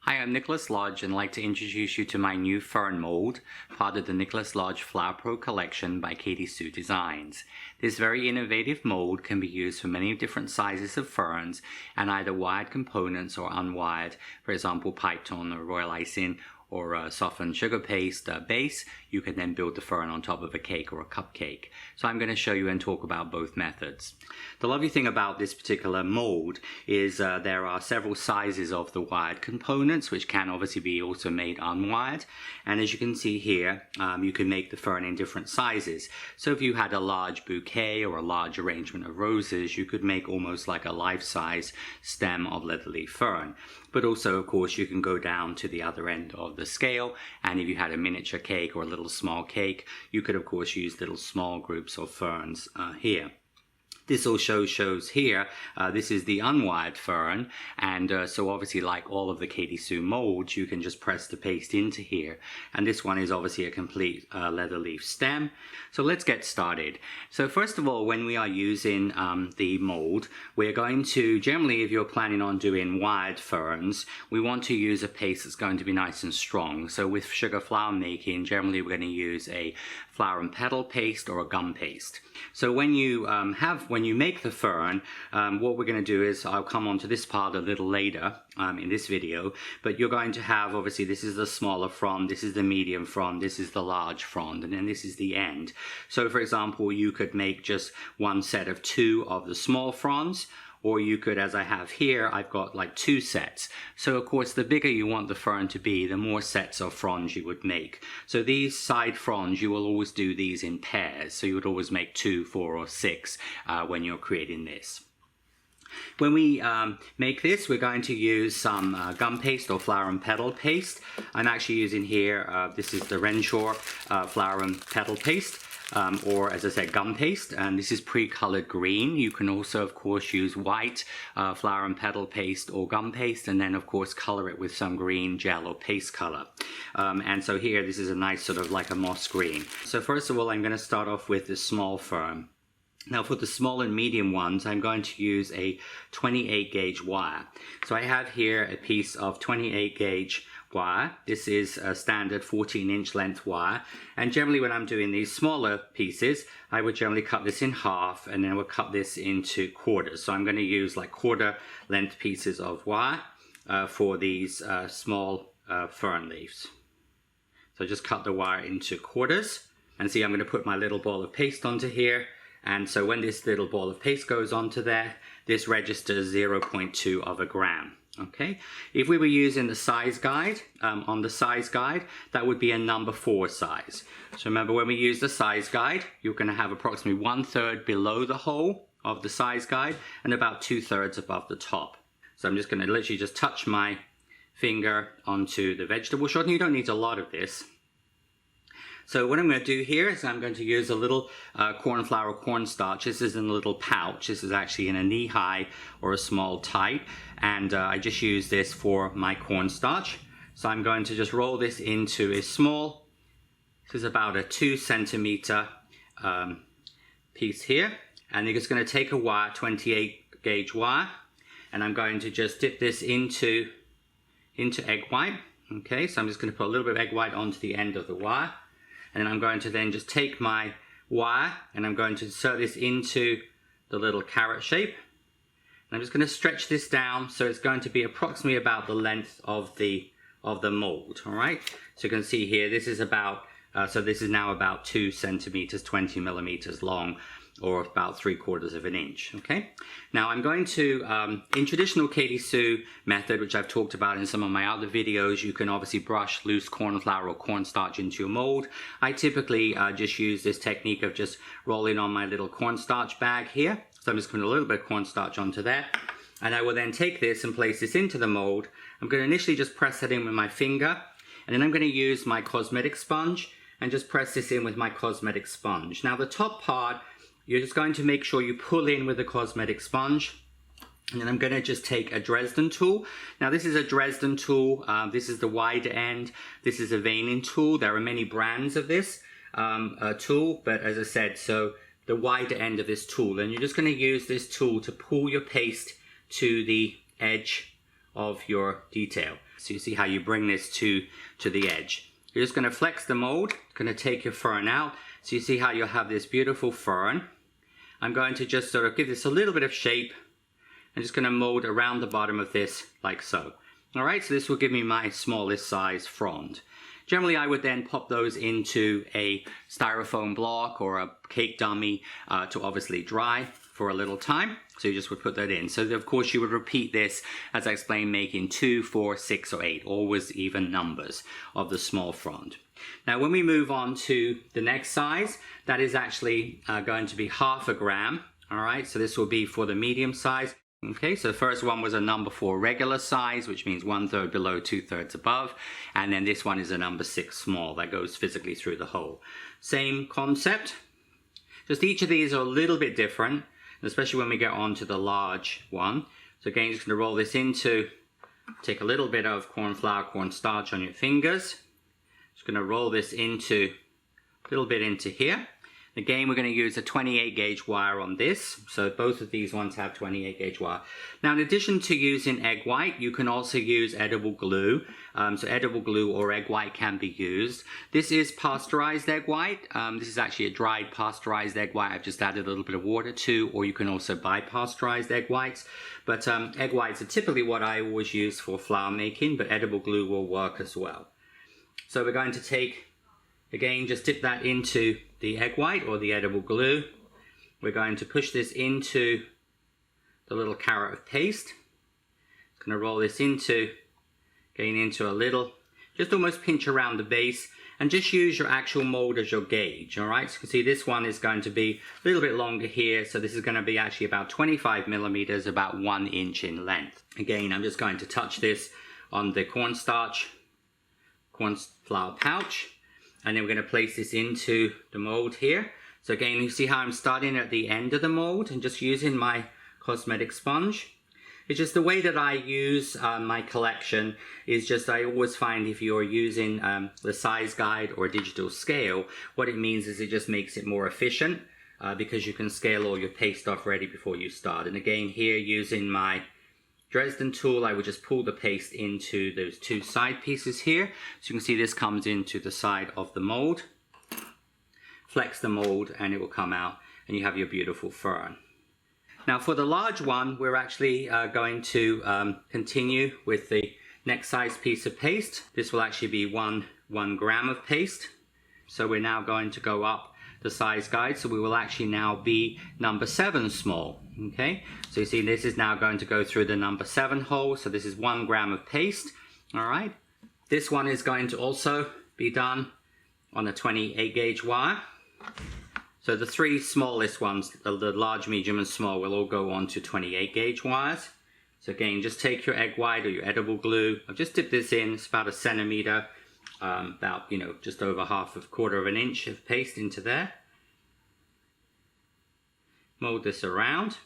Hi, I'm Nicholas Lodge and I'd like to introduce you to my new Fern Mold, part of the Nicholas Lodge Flower Pro collection by Katy Sue Designs. This very innovative mold can be used for many different sizes of ferns and either wired components or unwired, for example pipetone or royal icing or a softened sugar paste base. You can then build the fern on top of a cake or a cupcake. So I'm going to show you and talk about both methods. The lovely thing about this particular mold is there are several sizes of the wired components, which can obviously be also made unwired. And as you can see here, you can make the fern in different sizes. So if you had a large bouquet or a large arrangement of roses, you could make almost like a life-size stem of leatherleaf fern. But also, of course, you can go down to the other end of the scale, and if you had a miniature cake or a little small cake, you could of course use little small groups of ferns here. This also shows here, this is the unwired fern, and so obviously like all of the Katy Sue molds, you can just press the paste into here. And this one is obviously a complete leather leaf stem. So let's get started. So first of all, when we are using the mold, we're going to, generally if you're planning on doing wired ferns, we want to use a paste that's going to be nice and strong. So with sugar flower making, generally we're going to use a flower and petal paste or a gum paste. So when you make the fern, what we're going to do is, I'll come on to this part a little later in this video, but you're going to have, obviously this is the smaller frond, this is the medium frond, this is the large frond, and then this is the end. So for example, you could make just one set of 2 of the small fronds, or you could, as I have here, I've got like 2 sets. So of course, the bigger you want the fern to be, the more sets of fronds you would make. So these side fronds, you will always do these in pairs. So you would always make 2, 4, or 6 when you're creating this. When we make this, we're going to use some gum paste or flower and petal paste. I'm actually using here, this is the Renshaw flower and petal paste. Or as I said, gum paste, and this is pre-colored green. You can also of course use white flower and petal paste or gum paste, and then of course color it with some green gel or paste color. And so here this is a nice sort of like a moss green. So first of all, I'm going to start off with the small fern. Now for the small and medium ones, I'm going to use a 28 gauge wire. So I have here a piece of 28 gauge wire. This is a standard 14-inch length wire, and generally when I'm doing these smaller pieces, I would generally cut this in half and then we'll cut this into quarters. So I'm going to use like quarter length pieces of wire for these small fern leaves. So just cut the wire into quarters, and see I'm going to put my little ball of paste onto here, and so when this little ball of paste goes onto there, this registers 0.2 of a gram. Okay, if we were using the size guide, on the size guide, that would be a number 4 size. So remember, when we use the size guide, you're going to have approximately 1/3 below the hole of the size guide and about 2/3 above the top. So I'm just going to literally just touch my finger onto the vegetable short, and you don't need a lot of this. So what I'm going to do here is I'm going to use a little cornflour cornstarch. This is in a little pouch. This is actually in a knee-high or a small type, and I just use this for my cornstarch. So I'm going to just roll this into a small, this is about a 2 centimeter piece here, and you're just going to take a wire, 28 gauge wire, and I'm going to just dip this into egg white. Okay, so I'm just going to put a little bit of egg white onto the end of the wire. And I'm going to then just take my wire and I'm going to insert this into the little carrot shape. And I'm just going to stretch this down so it's going to be approximately about the length of the mold. All right. So you can see here, this is about, so this is now about 2 centimeters, 20 millimeters long, or about 3/4 of an inch. Okay. Now I'm going to, in traditional Katy Sue method, which I've talked about in some of my other videos, you can obviously brush loose cornflour or cornstarch into your mold. I typically just use this technique of just rolling on my little cornstarch bag here. So I'm just putting a little bit of cornstarch onto there, and I will then take this and place this into the mold. I'm going to initially just press it in with my finger, and then I'm going to use my cosmetic sponge and just press this in with my cosmetic sponge. Now the top part, you're just going to make sure you pull in with the cosmetic sponge. And then I'm going to just take a Dresden tool. Now this is a Dresden tool. This is the wide end. This is a veining tool. There are many brands of this tool, but as I said, so the wider end of this tool. And you're just going to use this tool to pull your paste to the edge of your detail. So you see how you bring this to the edge. You're just going to flex the mold, going to take your fern out. So you see how you'll have this beautiful fern. I'm going to just sort of give this a little bit of shape. I'm just going to mold around the bottom of this like so. All right, so this will give me my smallest size frond. Generally, I would then pop those into a styrofoam block or a cake dummy to obviously dry for a little time. So you just would put that in. So of course you would repeat this, as I explained, making 2, 4, 6, or 8, always even numbers of the small frond. Now when we move on to the next size, that is actually going to be 1/2 gram. All right, so this will be for the medium size. Okay, so the first one was a number 4 regular size, which means 1/3 below, 2/3 above. And then this one is a number 6 small that goes physically through the hole. Same concept, just each of these are a little bit different, especially when we get on to the large one. So again, just going to roll this into, take a little bit of cornstarch on your fingers. Just going to roll this into, a little bit into here. Again, we're going to use a 28 gauge wire on this. So both of these ones have 28 gauge wire. Now, in addition to using egg white, you can also use edible glue. So edible glue or egg white can be used. This is pasteurized egg white. This is actually a dried pasteurized egg white. I've just added a little bit of water to, or you can also buy pasteurized egg whites. But egg whites are typically what I always use for flower making, but edible glue will work as well. So we're going to take, again, just dip that into the egg white or the edible glue. We're going to push this into the little carrot of paste. Going to roll this into, getting into a little, just almost pinch around the base, and just use your actual mold as your gauge. All right, so you can see this one is going to be a little bit longer here, so this is going to be actually about 25 millimeters, about 1 inch in length. Again, I'm just going to touch this on the cornstarch, cornflower pouch. And then we're going to place this into the mold here. So again, you see how I'm starting at the end of the mold and just using my cosmetic sponge. It's just the way that I use my collection is just, I always find if you're using the size guide or a digital scale, what it means is it just makes it more efficient because you can scale all your paste off ready before you start. And again, here using my Dresden tool, I would just pull the paste into those 2 side pieces here. So you can see this comes into the side of the mold. Flex the mold and it will come out and you have your beautiful fern. Now for the large one, we're actually going to continue with the next size piece of paste. This will actually be 1 gram of paste. So we're now going to go up the size guide, so we will actually now be number 7 small. Okay, so you see this is now going to go through the number 7 hole, so this is 1 gram of paste. All right, this one is going to also be done on a 28 gauge wire. So the 3 smallest ones, the large, medium and small, will all go on to 28 gauge wires. So again, just take your egg white or your edible glue. I've just dipped this in, it's about 1 centimeter. About, you know, just over 1/4 of an inch of paste into there. Mold this around.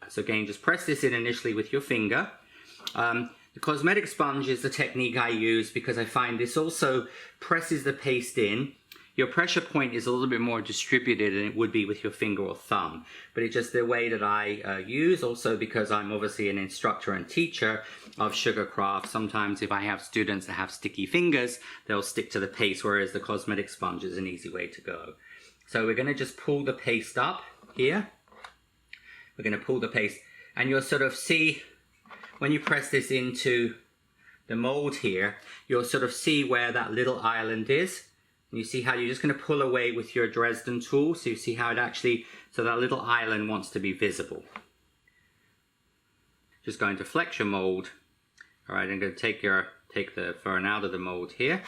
So again, just press this in initially with your finger. The cosmetic sponge is the technique I use because I find this also presses the paste in. Your pressure point is a little bit more distributed than it would be with your finger or thumb, but it's just the way that I use, also because I'm obviously an instructor and teacher of sugar craft. Sometimes if I have students that have sticky fingers, they'll stick to the paste, whereas the cosmetic sponge is an easy way to go. So we're going to just pull the paste up here. We're going to pull the paste, and you'll sort of see when you press this into the mold here, you'll sort of see where that little island is. And you see how you're just going to pull away with your Dresden tool. So you see how it actually, so that little island wants to be visible. Just going to flex your mold. All right, I'm going to take the fern out of the mold here.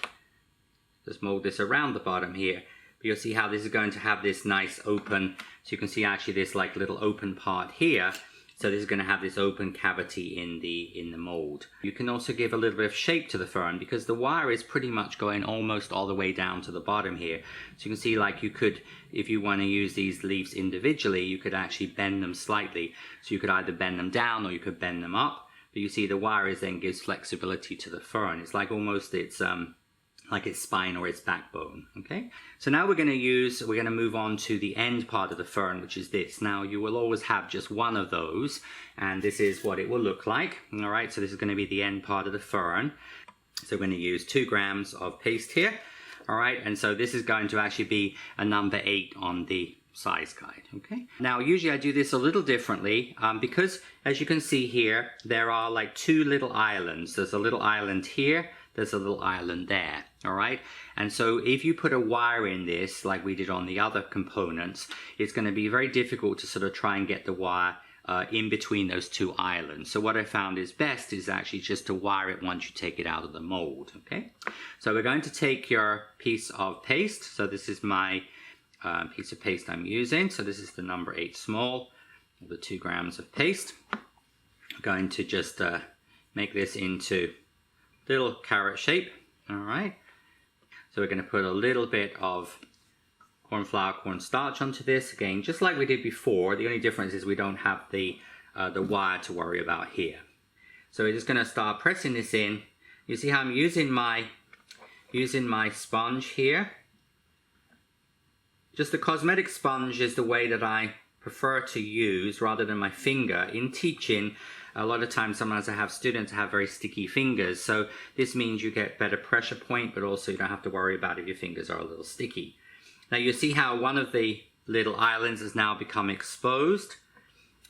Just mold this around the bottom here. But you'll see how this is going to have this nice open, so you can see actually this like little open part here. So this is going to have this open cavity in the mold. You can also give a little bit of shape to the fern because the wire is pretty much going almost all the way down to the bottom here. So you can see, like, you could, if you want to use these leaves individually, you could actually bend them slightly. So you could either bend them down or you could bend them up. But you see the wire is then gives flexibility to the fern. It's like almost, it's like its spine or its backbone. Okay, so now we're going to move on to the end part of the fern, which is this. Now you will always have just one of those, and this is what it will look like. All right, so this is going to be the end part of the fern. So we're going to use 2 grams of paste here. All right, and so this is going to actually be a number 8 on the size guide. Okay, now usually I do this a little differently because as you can see here, there are like 2 little islands. There's a little island here, there's a little island there. All right, and so if you put a wire in this like we did on the other components, it's going to be very difficult to sort of try and get the wire in between those 2 islands. So what I found is best is actually just to wire it once you take it out of the mold. Okay, so we're going to take your piece of paste. So this is my piece of paste I'm using. So this is the number 8 small, the 2 grams of paste. I'm going to just make this into little carrot shape. All right, so we're going to put a little bit of corn flour, cornstarch onto this. Again, just like we did before, the only difference is we don't have the wire to worry about here. So we're just going to start pressing this in. You see how I'm using my sponge here. Just the cosmetic sponge is the way that I prefer to use rather than my finger. In teaching, a lot of times sometimes I have students have very sticky fingers, so this means you get better pressure point, but also you don't have to worry about if your fingers are a little sticky. Now you see how one of the little islands has now become exposed,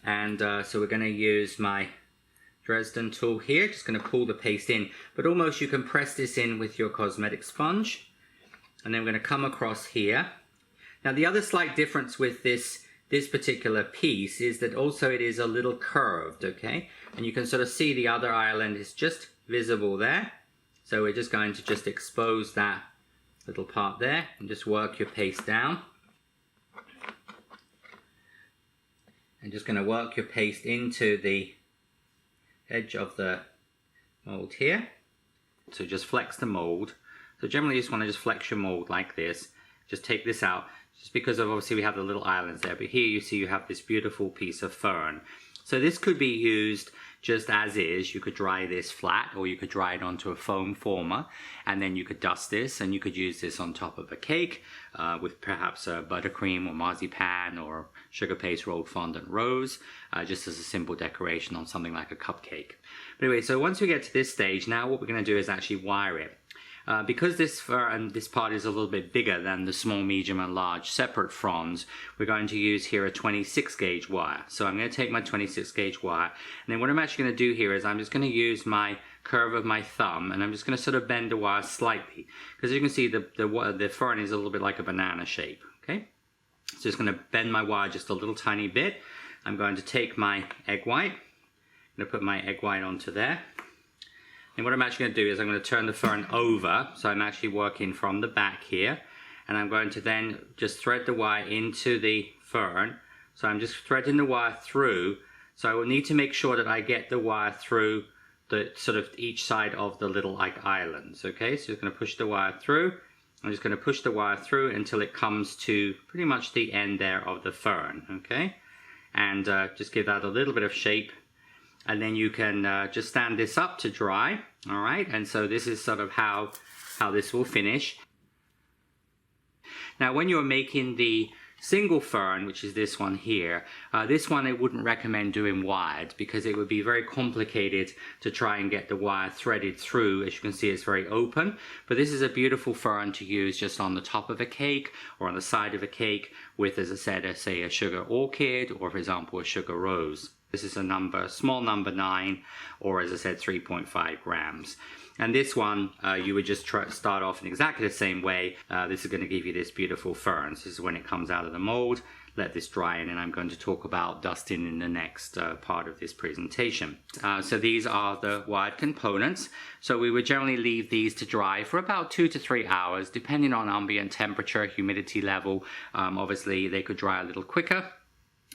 and so we're going to use my Dresden tool here, just going to pull the paste in, but almost you can press this in with your cosmetic sponge, and then we're going to come across here. Now the other slight difference with this particular piece is that also it is a little curved, okay? And you can sort of see the other island is just visible there. So we're just going to just expose that little part there and just work your paste down. And just going to work your paste into the edge of the mold here. So just flex the mold. So generally you just want to just flex your mold like this. Just take this out. Just because of obviously we have the little islands there, but here you see you have this beautiful piece of fern. So this could be used just as is. You could dry this flat, or you could dry it onto a foam former, and then you could dust this, and you could use this on top of a cake with perhaps a buttercream or marzipan or sugar paste rolled fondant rose, just as a simple decoration on something like a cupcake. But anyway, so once we get to this stage, now what we're going to do is actually wire it. Because this fern, this part is a little bit bigger than the small, medium and large separate fronds, we're going to use here a 26 gauge wire. So I'm going to take my 26 gauge wire, and then what I'm actually going to do here is I'm just going to use my curve of my thumb, and I'm just going to sort of bend the wire slightly, because you can see the fern is a little bit like a banana shape. Okay, so just going to bend my wire just a little tiny bit. I'm going to take my egg white. I'm going to put my egg white onto there. And what I'm actually going to do is I'm going to turn the fern over, so I'm actually working from the back here, and I'm going to then just thread the wire into the fern. So I'm just threading the wire through, so I will need to make sure that I get the wire through the sort of each side of the little like islands. Okay, so just going to push the wire through. I'm just going to push the wire through until it comes to pretty much the end there of the fern. Okay, and just give that a little bit of shape. And then you can just stand this up to dry, all right? And so this is sort of how this will finish. Now, when you're making the single fern, which is this one here, this one I wouldn't recommend doing wired because it would be very complicated to try and get the wire threaded through. As you can see, it's very open. But this is a beautiful fern to use just on the top of a cake or on the side of a cake with, as I said, say a sugar orchid or, for example, a sugar rose. This is a small number 9, or as I said, 3.5 grams. And this one, you would just start off in exactly the same way. This is going to give you this beautiful fern. So this is when it comes out of the mold. Let this dry, and then I'm going to talk about dusting in the next part of this presentation. So these are the wired components. So we would generally leave these to dry for about 2 to 3 hours, depending on ambient temperature, humidity level. Obviously, they could dry a little quicker.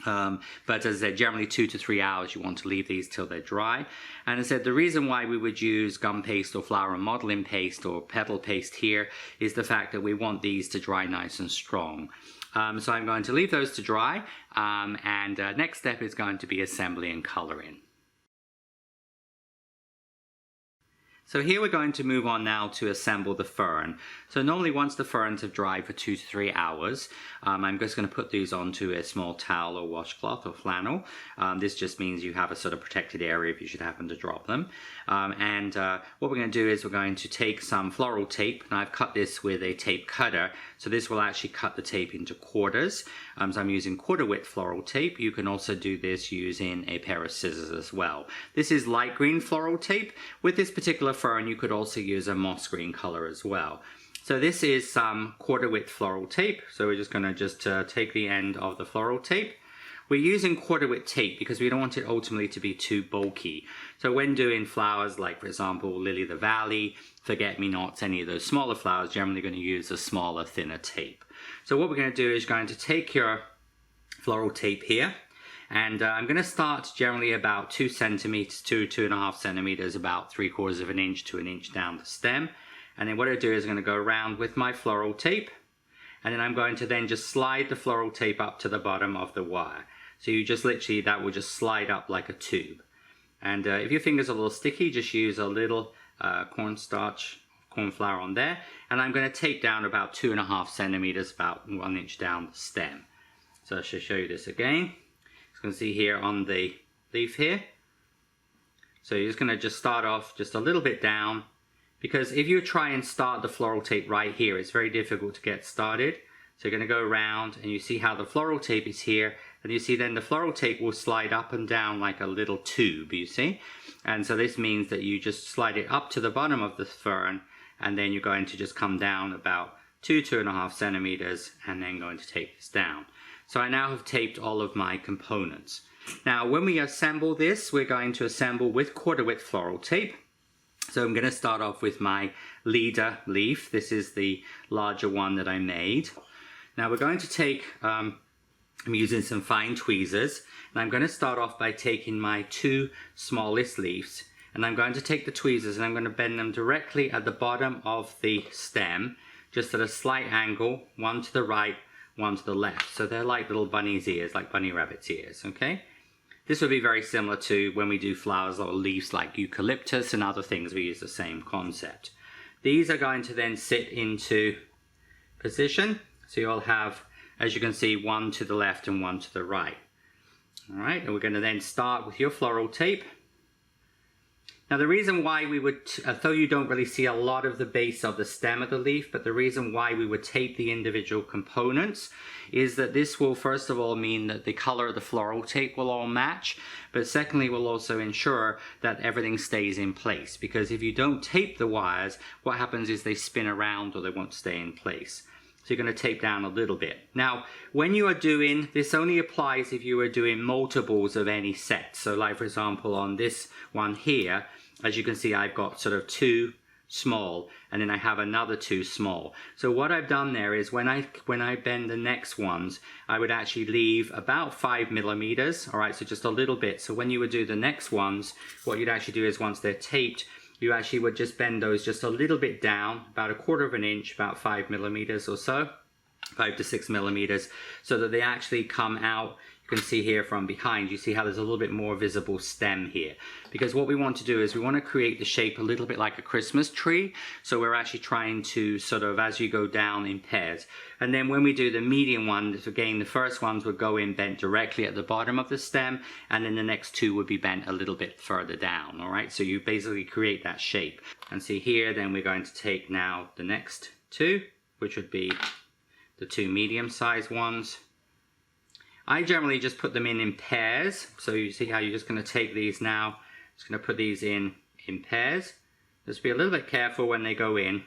But as I said, generally 2 to 3 hours you want to leave these till they're dry. And as I said, the reason why we would use gum paste or flower modeling paste or petal paste here is the fact that we want these to dry nice and strong. So I'm going to leave those to dry, and next step is going to be assembly and coloring. So here we're going to move on now to assemble the fern. So normally once the ferns have dried for 2 to 3 hours, I'm just going to put these onto a small towel or washcloth or flannel. This just means you have a sort of protected area if you should happen to drop them. What we're going to do is we're going to take some floral tape, and I've cut this with a tape cutter. So this will actually cut the tape into quarters. So I'm using quarter width floral tape. You can also do this using a pair of scissors as well. This is light green floral tape. With this particular fern, you could also use a moss green color as well. So this is some quarter width floral tape. So we're just going to take the end of the floral tape. We're using quarter width tape because we don't want it ultimately to be too bulky. So when doing flowers like, for example, Lily of the Valley, forget-me-nots, any of those smaller flowers, generally going to use a smaller, thinner tape. So what we're going to do is going to take your floral tape here, and I'm going to start generally about 2 centimeters to 2.5 centimeters, about 3/4 of an inch to an inch down the stem. And then what I do is I'm going to go around with my floral tape, and then I'm going to then just slide the floral tape up to the bottom of the wire. So you just literally, that will just slide up like a tube. And if your finger's a little sticky, just use a little corn flour on there. And I'm going to tape down about 2.5 centimeters, about 1 inch down the stem. So I should show you this again. You can see here on the leaf here. So you're just going to just start off just a little bit down, because if you try and start the floral tape right here, it's very difficult to get started. So you're going to go around, and you see how the floral tape is here, and you see then the floral tape will slide up and down like a little tube, you see. And so this means that you just slide it up to the bottom of the fern, and then you're going to just come down about 2.5 centimeters, and then going to tape this down. So I now have taped all of my components. Now when we assemble this, we're going to assemble with quarter width floral tape. So I'm going to start off with my leader leaf. This is the larger one that I made. Now we're going to take, I'm using some fine tweezers, and I'm going to start off by taking my 2 smallest leaves, and I'm going to take the tweezers and I'm going to bend them directly at the bottom of the stem, just at a slight angle, one to the right, one to the left. So they're like little bunny's ears, like bunny rabbit's ears, okay? This would be very similar to when we do flowers or leaves like eucalyptus and other things. We use the same concept. These are going to then sit into position. So you'll have, as you can see, one to the left and one to the right. All right, and we're going to then start with your floral tape. Now the reason why we would, though you don't really see a lot of the base of the stem of the leaf, but the reason why we would tape the individual components is that this will first of all mean that the color of the floral tape will all match, but secondly will also ensure that everything stays in place, because if you don't tape the wires, what happens is they spin around or they won't stay in place. So you're going to tape down a little bit. Now, when you are doing, this only applies if you are doing multiples of any set. So like for example on this one here, as you can see, I've got sort of 2 small, and then I have another 2 small. So what I've done there is when I bend the next ones, I would actually leave about 5 millimeters, all right, so just a little bit. So when you would do the next ones, what you'd actually do is once they're taped, you actually would just bend those just a little bit down, about 1/4 of an inch, about 5 millimeters or so, 5 to 6 millimeters, so that they actually come out. You can see here from behind, you see how there's a little bit more visible stem here. Because what we want to do is we want to create the shape a little bit like a Christmas tree. So we're actually trying to sort of, as you go down in pairs. And then when we do the medium ones, again, the first ones would go in bent directly at the bottom of the stem, and then the next 2 would be bent a little bit further down, all right? So you basically create that shape. And see here, then we're going to take now the next 2, which would be the 2 medium-sized ones. I generally just put them in pairs. So you see how you're just going to take these now, just going to put these in pairs. Just be a little bit careful when they go in.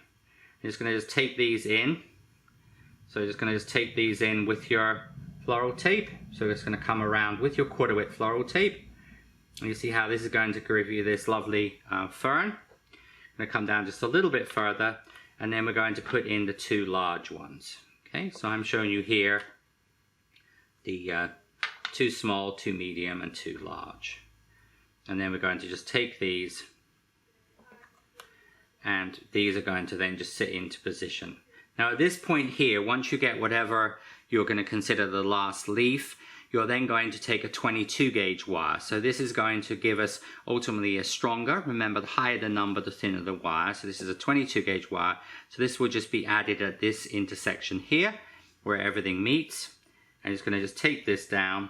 You're just going to just tape these in. So you're just going to just tape these in with your floral tape. So it's going to come around with your quarter width floral tape. And you see how this is going to give you this lovely fern. Going to come down just a little bit further, and then we're going to put in the 2 large ones. Okay, so I'm showing you here the 2 small, 2 medium, and 2 large. And then we're going to just take these, and these are going to then just sit into position. Now at this point here, once you get whatever you're going to consider the last leaf, you're then going to take a 22 gauge wire. So this is going to give us ultimately a stronger, remember the higher the number, the thinner the wire. So this is a 22 gauge wire. So this will just be added at this intersection here where everything meets. I'm just going to just tape this down.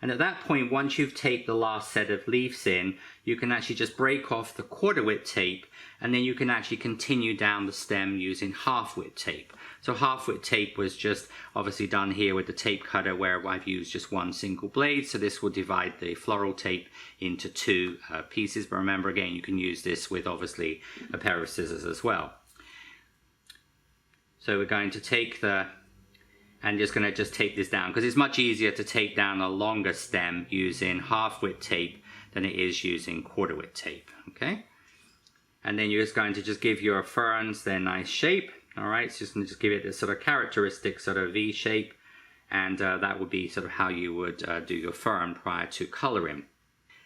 And at that point, once you've taped the last set of leaves in, you can actually just break off the 1/4 width tape, and then you can actually continue down the stem using 1/2 width tape. So 1/2 width tape was just obviously done here with the tape cutter where I've used just one single blade. So this will divide the floral tape into 2 pieces. But remember again, you can use this with obviously a pair of scissors as well. So we're going to take and just going to just tape this down because it's much easier to tape down a longer stem using 1/2 width tape than it is using 1/4 width tape. Okay, and then you're just going to just give your ferns their nice shape. All right, so just going to just give it this sort of characteristic sort of V shape, and that would be sort of how you would do your fern prior to coloring.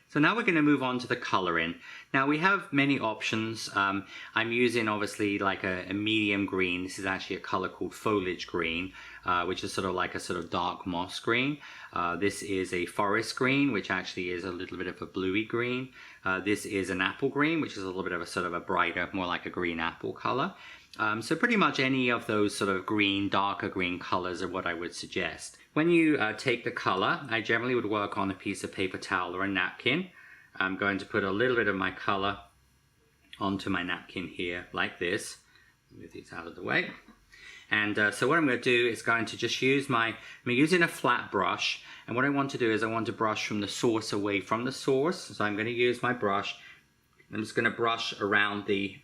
So now we're going to move on to the coloring. Now we have many options. I'm using obviously like a medium green. This is actually a color called foliage green, which is sort of like a sort of dark moss green. This is a forest green, which actually is a little bit of a bluey green. This is an apple green, which is a little bit of a sort of a brighter, more like a green apple color. So pretty much any of those sort of green, darker green colors are what I would suggest. When you take the color, I generally would work on a piece of paper towel or a napkin. I'm going to put a little bit of my color onto my napkin here like this. Move these out of the way. And so what I'm going to do is going to just use I'm using a flat brush. And what I want to do is I want to brush from the source away from the source. So I'm going to use my brush. I'm just going to brush around the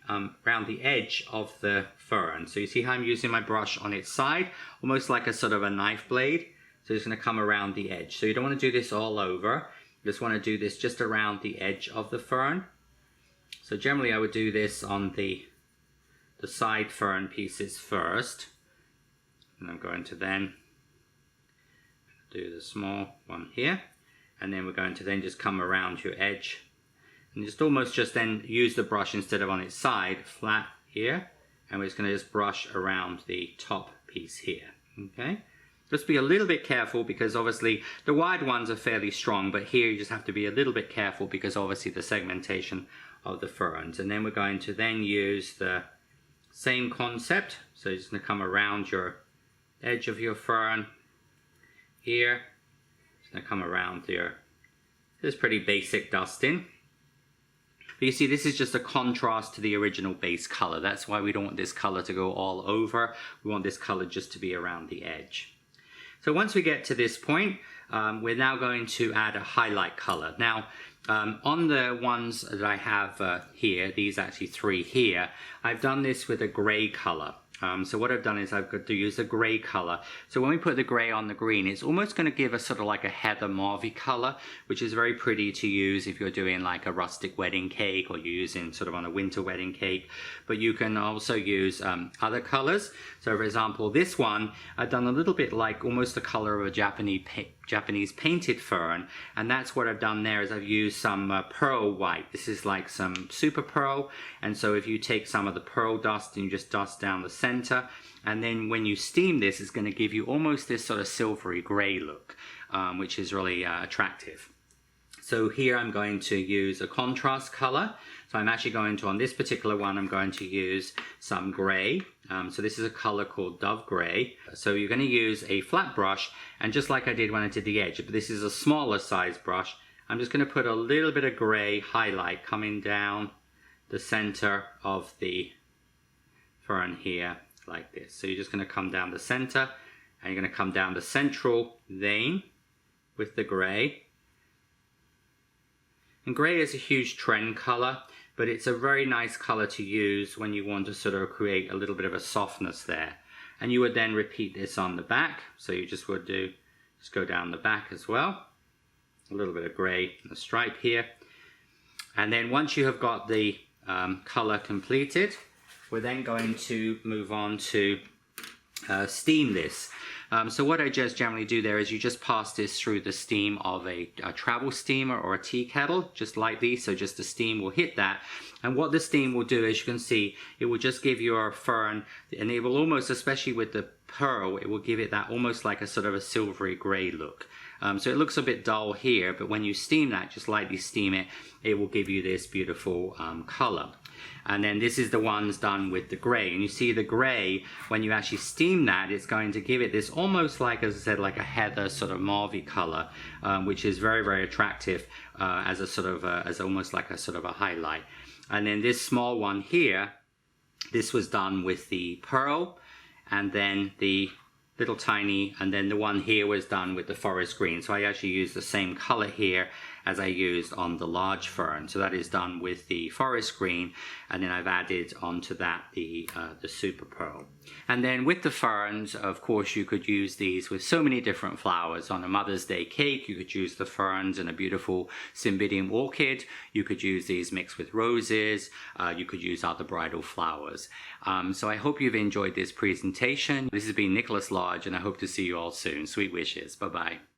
edge of the fern. So you see how I'm using my brush on its side, almost like a sort of a knife blade. So it's going to come around the edge. So you don't want to do this all over. You just want to do this just around the edge of the fern. So generally I would do this on the side fern pieces first. And I'm going to then do the small one here. And then we're going to then just come around your edge. And just almost just then use the brush instead of on its side, flat here. And we're just going to just brush around the top piece here. Okay. Just be a little bit careful because obviously the wide ones are fairly strong, but here you just have to be a little bit careful because obviously the segmentation of the ferns. And then we're going to then use the same concept. So you're just going to come around your edge of your fern here. Just going to come around here. This is pretty basic dusting. But you see, this is just a contrast to the original base color. That's why we don't want this color to go all over. We want this color just to be around the edge. So once we get to this point, we're now going to add a highlight color. Now, on the ones that I have here, these actually 3 here, I've done this with a gray color. So what I've done is I've got to use a gray color. So when we put the gray on the green, it's almost going to give us sort of like a heather mauvey color, which is very pretty to use if you're doing like a rustic wedding cake or you're using sort of on a winter wedding cake. But you can also use other colors. So for example, this one, I've done a little bit like almost the color of a Japanese painted fern, and that's what I've done there is I've used some pearl white. This is like some super pearl, and so if you take some of the pearl dust and you just dust down the center, and then when you steam this, it's going to give you almost this sort of silvery gray look, which is really attractive. So here I'm going to use a contrast color. So I'm actually going to, on this particular one, I'm going to use some gray. So this is a color called Dove Gray. So you're going to use a flat brush, and just like I did when I did the edge, but this is a smaller size brush, I'm just going to put a little bit of gray highlight coming down the center of the fern here, like this. So you're just going to come down the center, and you're going to come down the central vein with the gray. And gray is a huge trend color, but it's a very nice color to use when you want to sort of create a little bit of a softness there. And you would then repeat this on the back. So you just would just go down the back as well. A little bit of gray in the stripe here. And then once you have got the color completed, we're then going to move on to steam this. So what I just generally do there is you just pass this through the steam of a travel steamer or a tea kettle, just lightly, so just the steam will hit that. And what the steam will do, as you can see, it will just give your fern, and it will almost, especially with the pearl, it will give it that almost like a sort of a silvery gray look. So it looks a bit dull here, but when you steam that, just lightly steam it, it will give you this beautiful color. And then this is the ones done with the gray, and you see the gray, when you actually steam that, it's going to give it this almost like, as I said, like a heather sort of mauve color, which is very, very attractive as a sort of as almost like a sort of a highlight. And then this small one here, this was done with the pearl, and then the little tiny, and then the one here was done with the forest green. So I actually used the same color here as I used on the large fern. So that is done with the forest green, and then I've added onto that the super pearl. And then with the ferns, of course, you could use these with so many different flowers. On a Mother's Day cake, you could use the ferns and a beautiful cymbidium orchid. You could use these mixed with roses. You could use other bridal flowers. So I hope you've enjoyed this presentation. This has been Nicholas Lodge, and I hope to see you all soon. Sweet wishes. Bye-bye.